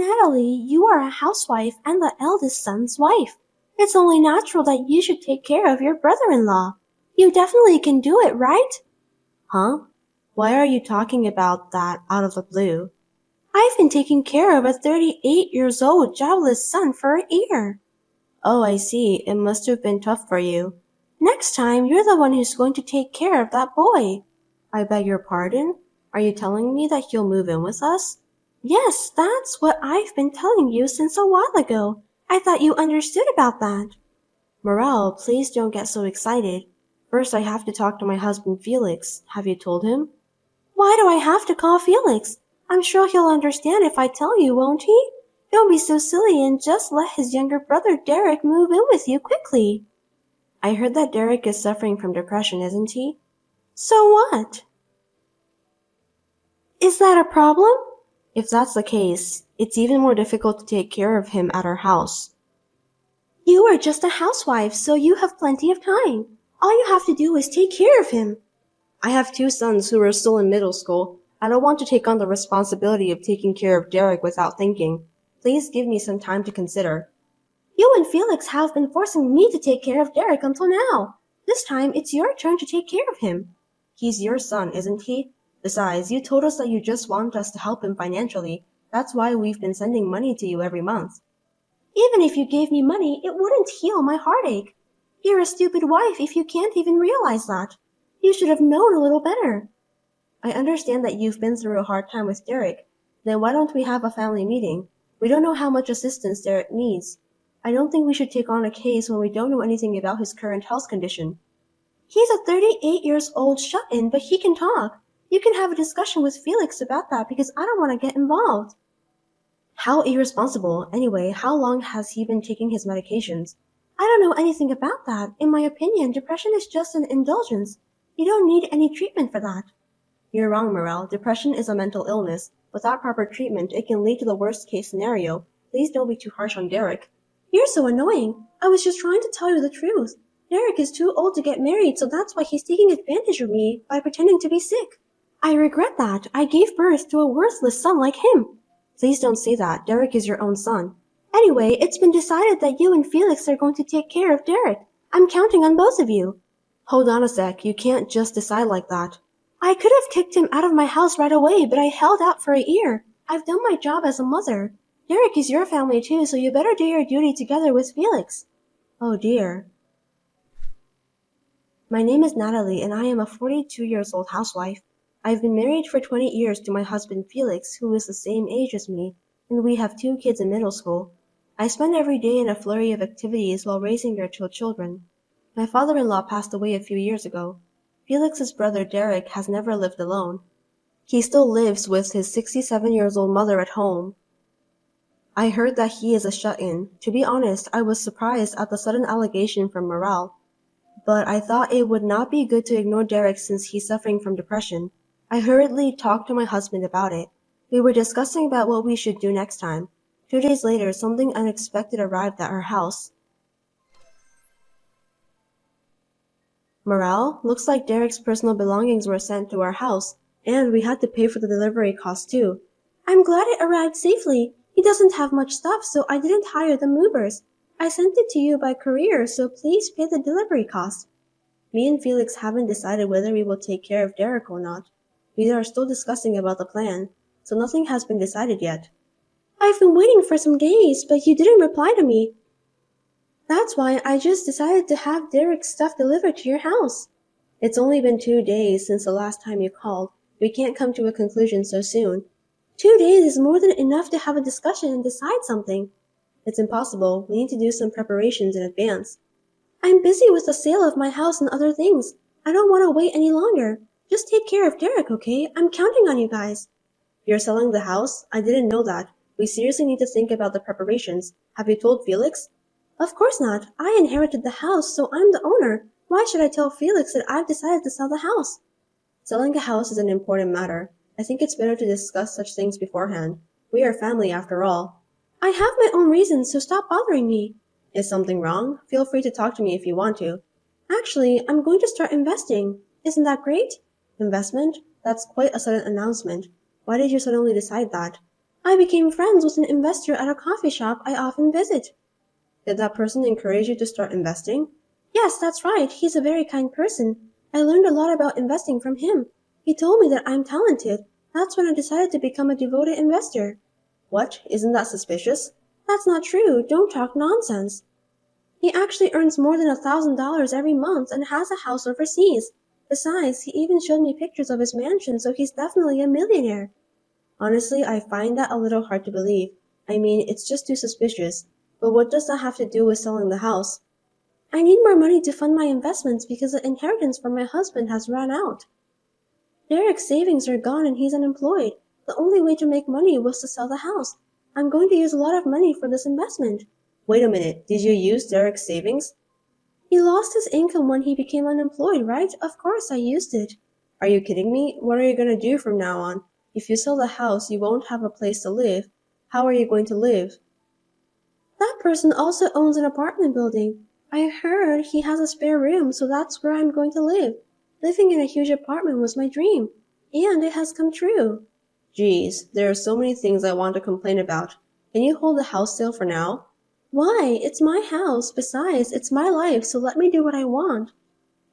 Natalie, you are a housewife and the eldest son's wife. It's only natural that you should take care of your brother-in-law. You definitely can do it, right? Huh? Why are you talking about that out of the blue? I've been taking care of a 38 years old jobless son for a year. Oh, I see. It must have been tough for you. Next time, you're the one who's going to take care of that boy. I beg your pardon? Are you telling me that he'll move in with us? Yes, that's what I've been telling you since a while ago. I thought you understood about that. Morel, please don't get so excited. First, I have to talk to my husband Felix. Have you told him? Why do I have to call Felix? I'm sure he'll understand if I tell you, won't he? Don't be so silly and just let his younger brother Derek move in with you quickly. I heard that Derek is suffering from depression, isn't he? So what? Is that a problem? If that's the case, it's even more difficult to take care of him at our house. You are just a housewife, so you have plenty of time. All you have to do is take care of him. I have two sons who are still in middle school. I don't want to take on the responsibility of taking care of Derek without thinking. Please give me some time to consider. You and Felix have been forcing me to take care of Derek until now. This time, it's your turn to take care of him. He's your son, isn't he? Besides, you told us that you just want us to help him financially. That's why we've been sending money to you every month. Even if you gave me money, it wouldn't heal my heartache. You're a stupid wife if you can't even realize that. You should have known a little better. I understand that you've been through a hard time with Derek. Then why don't we have a family meeting? We don't know how much assistance Derek needs. I don't think we should take on a case when we don't know anything about his current health condition. He's a 38 years old shut-in, but he can talk. You can have a discussion with Felix about that because I don't want to get involved. How irresponsible. Anyway, how long has he been taking his medications? I don't know anything about that. In my opinion, depression is just an indulgence. You don't need any treatment for that. You're wrong, Morel. Depression is a mental illness. Without proper treatment, it can lead to the worst-case scenario. Please don't be too harsh on Derek. You're so annoying. I was just trying to tell you the truth. Derek is too old to get married, so that's why he's taking advantage of me by pretending to be sick. I regret that. I gave birth to a worthless son like him. Please don't say that. Derek is your own son. Anyway, it's been decided that you and Felix are going to take care of Derek. I'm counting on both of you. Hold on a sec. You can't just decide like that. I could have kicked him out of my house right away, but I held out for a year. I've done my job as a mother. Derek is your family too, so you better do your duty together with Felix. Oh dear. My name is Natalie, and I am a 42-years-old housewife. I've been married for 20 years to my husband Felix, who is the same age as me, and we have two kids in middle school. I spend every day in a flurry of activities while raising their two children. My father-in-law passed away a few years ago. Felix's brother Derek has never lived alone. He still lives with his 67-years-old mother at home. I heard that he is a shut-in. To be honest, I was surprised at the sudden allegation from Morel, but I thought it would not be good to ignore Derek since he's suffering from depression. I hurriedly talked to my husband about it. We were discussing about what we should do next time. 2 days later, something unexpected arrived at our house. Morel, looks like Derek's personal belongings were sent to our house, and we had to pay for the delivery cost too. I'm glad it arrived safely. He doesn't have much stuff, so I didn't hire the movers. I sent it to you by courier, so please pay the delivery cost. Me and Felix haven't decided whether we will take care of Derek or not. We are still discussing about the plan, so nothing has been decided yet. I've been waiting for some days, but you didn't reply to me. That's why I just decided to have Derek's stuff delivered to your house. It's only been 2 days since the last time you called. We can't come to a conclusion so soon. 2 days is more than enough to have a discussion and decide something. It's impossible. We need to do some preparations in advance. I'm busy with the sale of my house and other things. I don't want to wait any longer. Just take care of Derek, okay? I'm counting on you guys. You're selling the house? I didn't know that. We seriously need to think about the preparations. Have you told Felix? Of course not. I inherited the house, so I'm the owner. Why should I tell Felix that I've decided to sell the house? Selling a house is an important matter. I think it's better to discuss such things beforehand. We are family after all. I have my own reasons, so stop bothering me. Is something wrong? Feel free to talk to me if you want to. Actually, I'm going to start investing. Isn't that great? Investment? That's quite a sudden announcement. Why did you suddenly decide that? I became friends with an investor at a coffee shop I often visit. Did that person encourage you to start investing? Yes, that's right. He's a very kind person. I learned a lot about investing from him. He told me that I'm talented. That's when I decided to become a devoted investor. What? Isn't that suspicious? That's not true. Don't talk nonsense. He actually earns more than $1,000 every month and has a house overseas. Besides, he even showed me pictures of his mansion, so he's definitely a millionaire. Honestly, I find that a little hard to believe. I mean, it's just too suspicious. But what does that have to do with selling the house? I need more money to fund my investments because the inheritance from my husband has run out. Derek's savings are gone and he's unemployed. The only way to make money was to sell the house. I'm going to use a lot of money for this investment. Wait a minute, did you use Derek's savings? He lost his income when he became unemployed, right? Of course I used it. Are you kidding me? What are you going to do from now on? If you sell the house, you won't have a place to live. How are you going to live? That person also owns an apartment building. I heard he has a spare room, so that's where I'm going to live. Living in a huge apartment was my dream, and it has come true. Geez, there are so many things I want to complain about. Can you hold the house sale for now? Why? It's my house. Besides, it's my life, so let me do what I want.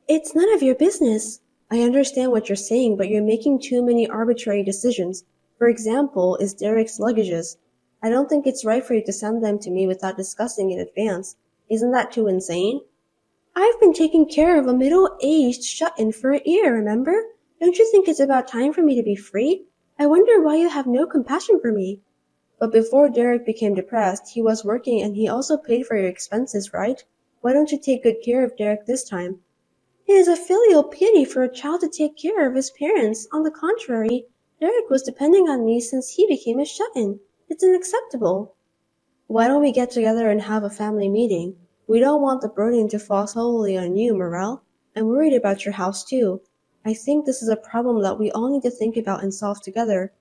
It's none of your business. I understand what you're saying, but you're making too many arbitrary decisions. For example, is Derek's luggages. I don't think it's right for you to send them to me without discussing in advance. Isn't that too insane? I've been taking care of a middle-aged shut-in for a year, remember? Don't you think it's about time for me to be free? I wonder why you have no compassion for me. But before Derek became depressed, he was working and he also paid for your expenses, right? Why don't you take good care of Derek this time? It is a filial piety for a child to take care of his parents. On the contrary, Derek was depending on me since he became a shut-in. It's unacceptable. Why don't we get together and have a family meeting? We don't want the burden to fall solely on you, Morel. I'm worried about your house too. I think this is a problem that we all need to think about and solve together.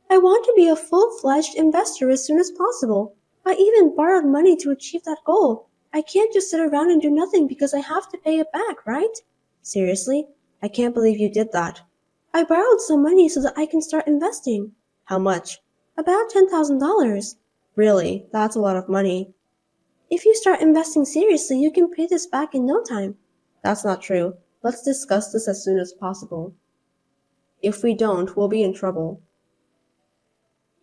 I want to be a full-fledged investor as soon as possible. I even borrowed money to achieve that goal. I can't just sit around and do nothing because I have to pay it back, right? Seriously? I can't believe you did that. I borrowed some money so that I can start investing. How much? About $10,000. Really? That's a lot of money. If you start investing seriously, you can pay this back in no time. That's not true. Let's discuss this as soon as possible. If we don't, we'll be in trouble.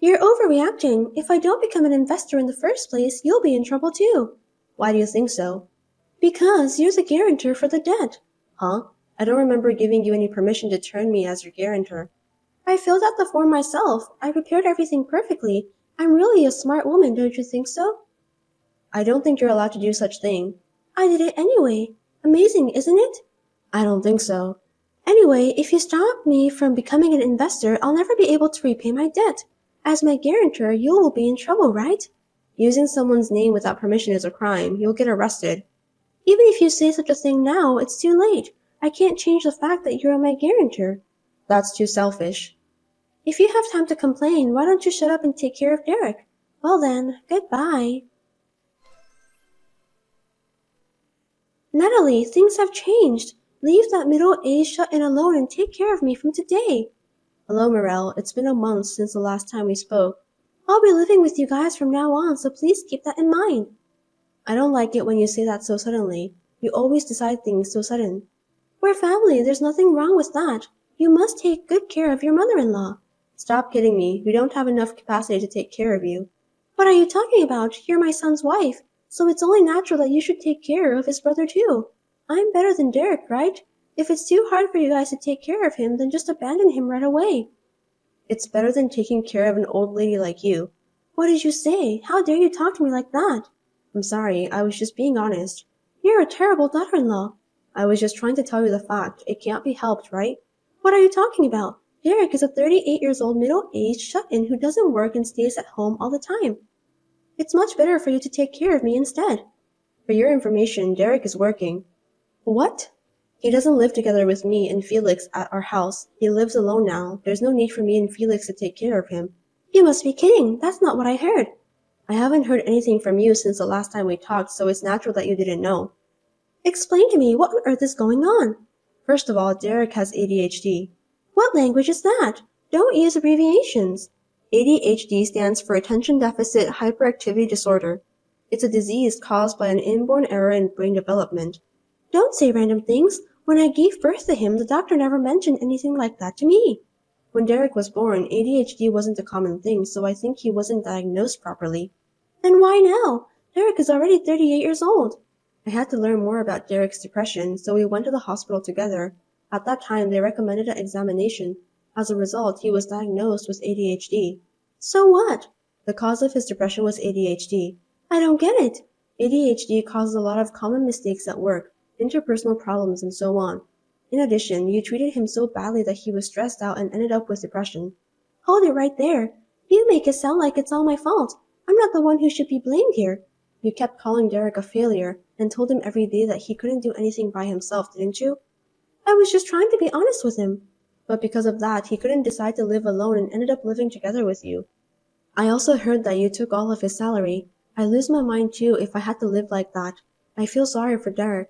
You're overreacting. If I don't become an investor in the first place, you'll be in trouble too. Why do you think so? Because you're the guarantor for the debt. Huh? I don't remember giving you any permission to turn me as your guarantor. I filled out the form myself. I prepared everything perfectly. I'm really a smart woman, don't you think so? I don't think you're allowed to do such thing. I did it anyway. Amazing, isn't it? I don't think so. Anyway, if you stop me from becoming an investor, I'll never be able to repay my debt. As my guarantor, you will be in trouble, right? Using someone's name without permission is a crime. You'll get arrested. Even if you say such a thing now, it's too late. I can't change the fact that you're my guarantor. That's too selfish. If you have time to complain, why don't you shut up and take care of Derek? Well then, goodbye. Natalie, things have changed. Leave that middle-aged shut-in alone and take care of me from today. Hello, Morel. It's been a month since the last time we spoke. I'll be living with you guys from now on, so please keep that in mind. I don't like it when you say that so suddenly. You always decide things so sudden. We're family. There's nothing wrong with that. You must take good care of your mother-in-law. Stop kidding me. We don't have enough capacity to take care of you. What are you talking about? You're my son's wife, so it's only natural that you should take care of his brother too. I'm better than Derek, right? If it's too hard for you guys to take care of him, then just abandon him right away. It's better than taking care of an old lady like you. What did you say? How dare you talk to me like that? I'm sorry, I was just being honest. You're a terrible daughter-in-law. I was just trying to tell you the fact. It can't be helped, right? What are you talking about? Derek is a 38-year-old middle-aged shut-in who doesn't work and stays at home all the time. It's much better for you to take care of me instead. For your information, Derek is working. What? He doesn't live together with me and Felix at our house. He lives alone now. There's no need for me and Felix to take care of him. You must be kidding. That's not what I heard. I haven't heard anything from you since the last time we talked, so it's natural that you didn't know. Explain to me, what on earth is going on? First of all, Derek has ADHD. What language is that? Don't use abbreviations. ADHD stands for Attention Deficit Hyperactivity Disorder. It's a disease caused by an inborn error in brain development. Don't say random things. When I gave birth to him, the doctor never mentioned anything like that to me. When Derek was born, ADHD wasn't a common thing, so I think he wasn't diagnosed properly. Then why now? Derek is already 38 years old. I had to learn more about Derek's depression, so we went to the hospital together. At that time, they recommended an examination. As a result, he was diagnosed with ADHD. So what? The cause of his depression was ADHD. I don't get it. ADHD causes a lot of common mistakes at work, interpersonal problems, and so on. In addition, you treated him so badly that he was stressed out and ended up with depression. Hold it right there. You make it sound like it's all my fault. I'm not the one who should be blamed here. You kept calling Derek a failure and told him every day that he couldn't do anything by himself, didn't you? I was just trying to be honest with him. But because of that, he couldn't decide to live alone and ended up living together with you. I also heard that you took all of his salary. I lose my mind too if I had to live like that. I feel sorry for Derek.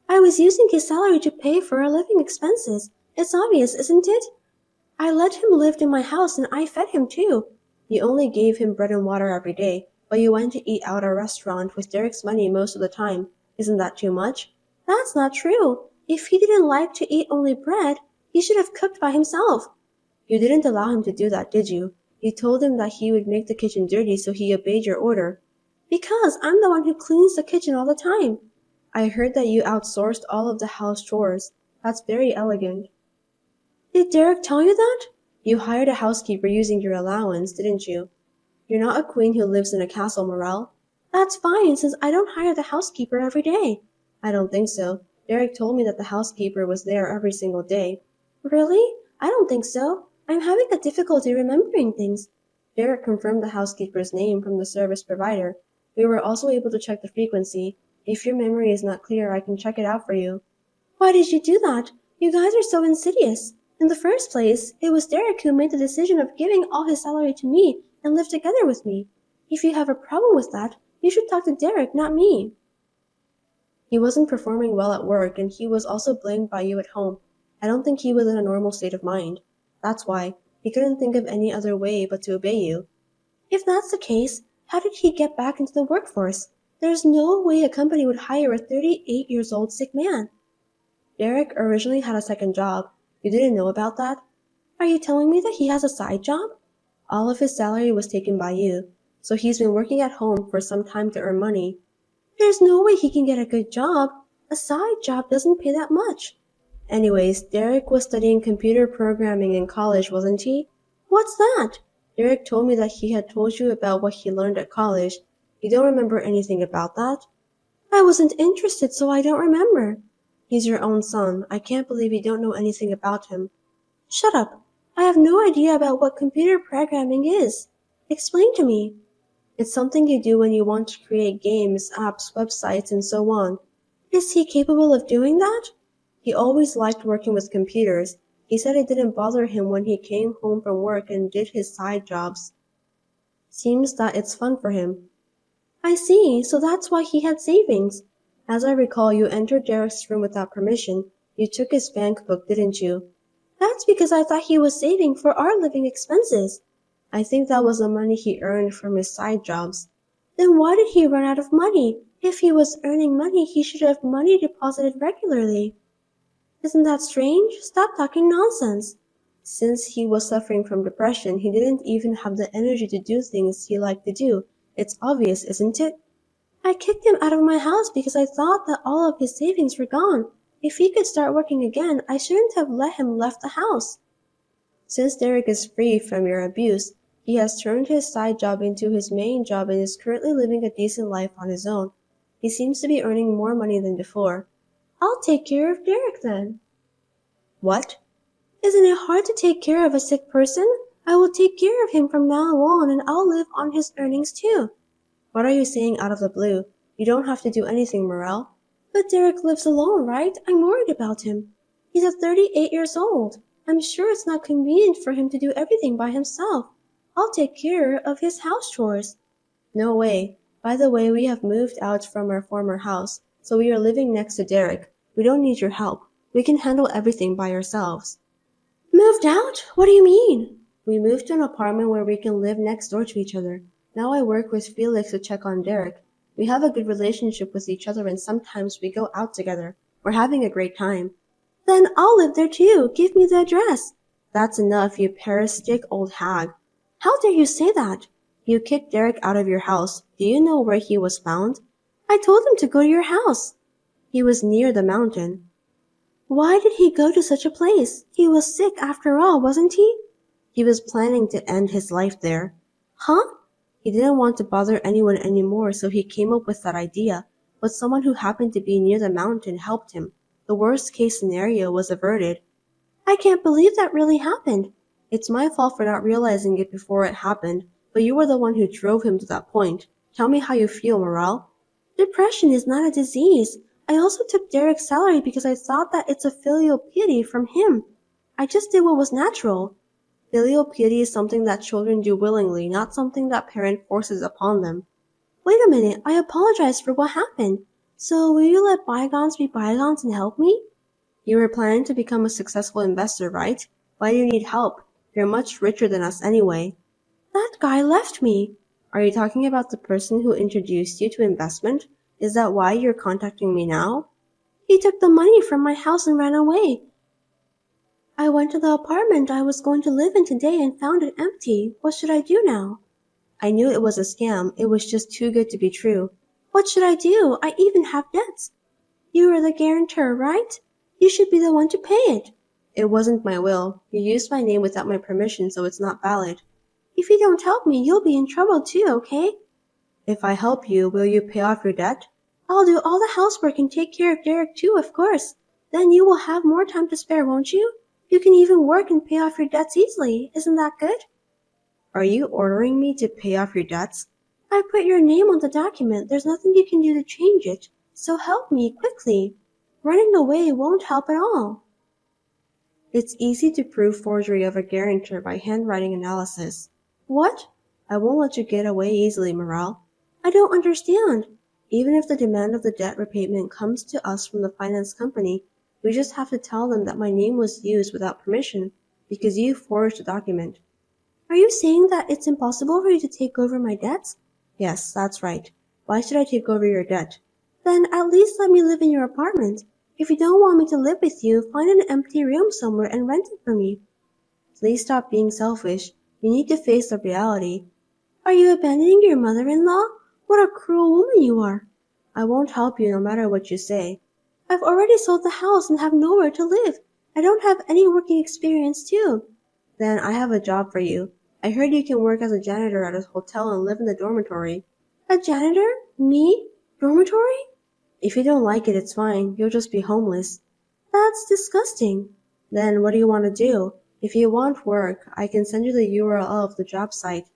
I was using his salary to pay for our living expenses. It's obvious, isn't it? I let him live in my house and I fed him too. You only gave him bread and water every day, but you went to eat out at a restaurant with Derek's money most of the time. Isn't that too much? That's not true. If he didn't like to eat only bread, he should have cooked by himself. You didn't allow him to do that, did you? You told him that he would make the kitchen dirty, so he obeyed your order. Because I'm the one who cleans the kitchen all the time. I heard that you outsourced all of the house chores. That's very elegant. Did Derek tell you that? You hired a housekeeper using your allowance, didn't you? You're not a queen who lives in a castle, Morel. That's fine, since I don't hire the housekeeper every day. I don't think so. Derek told me that the housekeeper was there every single day. Really? I don't think so. I'm having a difficulty remembering things. Derek confirmed the housekeeper's name from the service provider. We were also able to check the frequency. If your memory is not clear, I can check it out for you. Why did you do that? You guys are so insidious. In the first place, it was Derek who made the decision of giving all his salary to me and live together with me. If you have a problem with that, you should talk to Derek, not me. He wasn't performing well at work, and he was also blamed by you at home. I don't think he was in a normal state of mind. That's why. He couldn't think of any other way but to obey you. If that's the case, how did he get back into the workforce? There's no way a company would hire a 38-year-old sick man. Derek originally had a second job. You didn't know about that? Are you telling me that he has a side job? All of his salary was taken by you, so he's been working at home for some time to earn money. There's no way he can get a good job. A side job doesn't pay that much. Anyways, Derek was studying computer programming in college, wasn't he? What's that? Derek told me that he had told you about what he learned at college. You don't remember anything about that? I wasn't interested, so I don't remember. He's your own son. I can't believe you don't know anything about him. Shut up. I have no idea about what computer programming is. Explain to me. It's something you do when you want to create games, apps, websites, and so on. Is he capable of doing that? He always liked working with computers. He said it didn't bother him when he came home from work and did his side jobs. Seems that it's fun for him. I see, so that's why he had savings. As I recall, you entered Derek's room without permission. You took his bank book, didn't you? That's because I thought he was saving for our living expenses. I think that was the money he earned from his side jobs. Then why did he run out of money? If he was earning money, he should have money deposited regularly. Isn't that strange? Stop talking nonsense. Since he was suffering from depression, he didn't even have the energy to do things he liked to do. It's obvious, isn't it? I kicked him out of my house because I thought that all of his savings were gone. If he could start working again, I shouldn't have let him left the house. Since Derek is free from your abuse, he has turned his side job into his main job and is currently living a decent life on his own. He seems to be earning more money than before. I'll take care of Derek then. What? Isn't it hard to take care of a sick person? I will take care of him from now on and I'll live on his earnings too. What are you saying out of the blue? You don't have to do anything, Morel. But Derek lives alone, right? I'm worried about him. He's 38 years old. I'm sure it's not convenient for him to do everything by himself. I'll take care of his house chores. No way. By the way, we have moved out from our former house, so we are living next to Derek. We don't need your help. We can handle everything by ourselves. Moved out? What do you mean? We moved to an apartment where we can live next door to each other. Now I work with Felix to check on Derek. We have a good relationship with each other and sometimes we go out together. We're having a great time. Then I'll live there too. Give me the address. That's enough, you parasitic old hag. How dare you say that? You kicked Derek out of your house. Do you know where he was found? I told him to go to your house. He was near the mountain. Why did he go to such a place? He was sick after all, wasn't he? He was planning to end his life there. Huh? He didn't want to bother anyone anymore, so he came up with that idea. But someone who happened to be near the mountain helped him. The worst case scenario was averted. I can't believe that really happened. It's my fault for not realizing it before it happened, but you were the one who drove him to that point. Tell me how you feel, Morale. Depression is not a disease. I also took Derek's salary because I thought that it's a filial piety from him. I just did what was natural. Filial piety is something that children do willingly, not something that parent forces upon them. Wait a minute, I apologize for what happened. So will you let bygones be bygones and help me? You were planning to become a successful investor, right? Why do you need help? You're much richer than us anyway. That guy left me. Are you talking about the person who introduced you to investment? Is that why you're contacting me now? He took the money from my house and ran away. I went to the apartment I was going to live in today and found it empty. What should I do now? I knew it was a scam. It was just too good to be true. What should I do? I even have debts. You are the guarantor, right? You should be the one to pay it. It wasn't my will. You used my name without my permission, so it's not valid. If you don't help me, you'll be in trouble too, okay? If I help you, will you pay off your debt? I'll do all the housework and take care of Derek too, of course. Then you will have more time to spare, won't you? You can even work and pay off your debts easily. Isn't that good? Are you ordering me to pay off your debts? I put your name on the document. There's nothing you can do to change it. So help me, quickly. Running away won't help at all. It's easy to prove forgery of a guarantor by handwriting analysis. What? I won't let you get away easily, Morale. I don't understand. Even if the demand of the debt repayment comes to us from the finance company, we just have to tell them that my name was used without permission because you forged the document. Are you saying that it's impossible for you to take over my debts? Yes, that's right. Why should I take over your debt? Then at least let me live in your apartment. If you don't want me to live with you, find an empty room somewhere and rent it for me. Please stop being selfish. You need to face the reality. Are you abandoning your mother-in-law? What a cruel woman you are. I won't help you no matter what you say. I've already sold the house and have nowhere to live. I don't have any working experience too. Then I have a job for you. I heard you can work as a janitor at a hotel and live in the dormitory. A janitor? Me? Dormitory? If you don't like it, it's fine. You'll just be homeless. That's disgusting. Then what do you want to do? If you want work, I can send you the URL of the job site.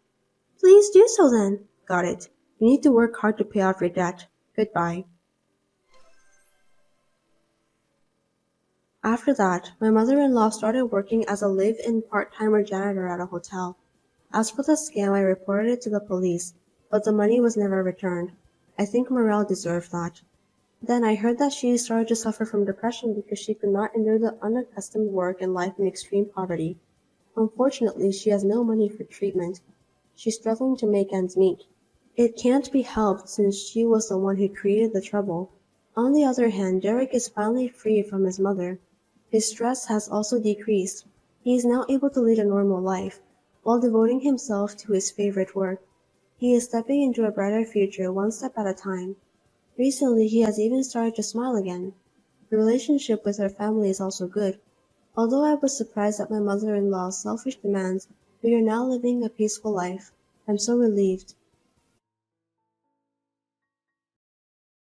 Please do so then. Got it. You need to work hard to pay off your debt. Goodbye. After that, my mother-in-law started working as a live-in part-timer janitor at a hotel. As for the scam, I reported it to the police, but the money was never returned. I think Morel deserved that. Then I heard that she started to suffer from depression because she could not endure the unaccustomed work and life in extreme poverty. Unfortunately, she has no money for treatment. She's struggling to make ends meet. It can't be helped since she was the one who created the trouble. On the other hand, Derek is finally free from his mother. His stress has also decreased. He is now able to lead a normal life, while devoting himself to his favorite work. He is stepping into a brighter future one step at a time. Recently, he has even started to smile again. The relationship with her family is also good. Although I was surprised at my mother-in-law's selfish demands, we are now living a peaceful life. I'm so relieved.